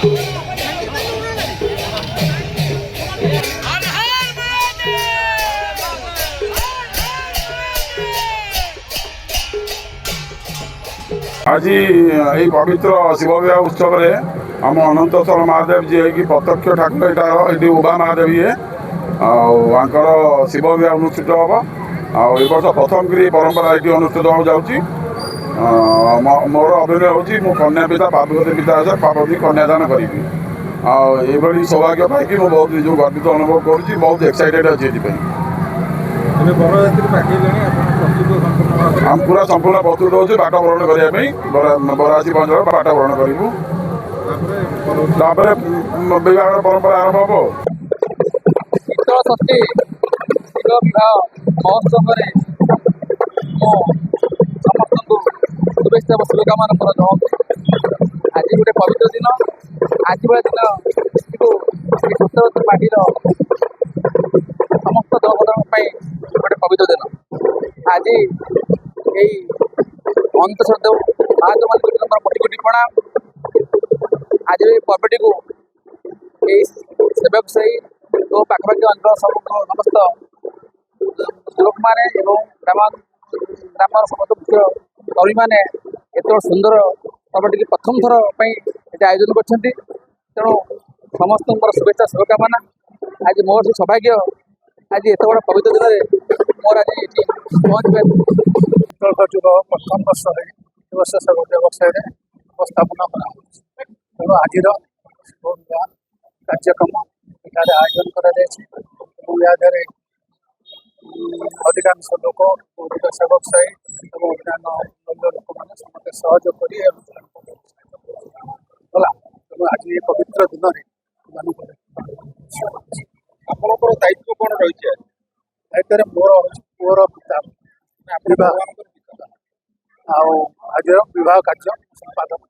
आज यही पवित्र शिव विवाह उत्सव रे आम अनंतेश्वर महादेव जी है प्रत्यक्ष ठाकुर यहाँ ये उभा महादेव ये आंकर शिव विवाह अनुष्ठित हम आर्ष प्रथम करी परंपरा ये अनुष्ठित हो जाऊँगी मोर अभिनय हूँ कन्या पिता पार्वती पिता आचार पार्वती कन्यादान करी आई सौभाग्य पाई बहुत निज गर्वित अनुभव करुँच बहुत एक्साइटेड अच्छी ये हम पूरा संपूर्ण प्रस्तुत होचे बाट वरण करने बरासी पंचर बाट वरण करूँ विवाह परंपरा आरंभ हम शीतल षष्ठी शिव विवाह महोत्सव समस्त को शुभेच्छा व शुभकामना प्रदान आज गोटे पवित्र दिन आज भाया दिन सत्यवती माटीर समस्त देवता गोटे पवित्र दिन आज यही अनंतेश्वर देव महादेव मान कोटि कोटि प्रणाम। आज पर्वटी को यही सेवक सही तो पाखापाखि अंचल समस्त युवक मैंने ग्राम समस्त मुख्य कर्मी मैंने एत सुंदर पर्वटी प्रथम थर पर आयोजन कर तेणु समस्त शुभेच्छा शुभकामना। आज मोर से सौभाग्य आज एत बड़ा पवित्र दिन मोर आज ये पहुँच प्रथम वर्ष है वर्ष व्यवसाय उपस्थापना करा तेणु आज कार्यक्रम यहाँ आयोजन कर अधिकांश लोक सेवक साई और अन्य लोक मैंने समस्त सहयोग करला तेणु आज ये पवित्र दिन आपंकर दायित्व कौन रही दायित्व मोर पुअर पिता आज विवाह कार्य संपादन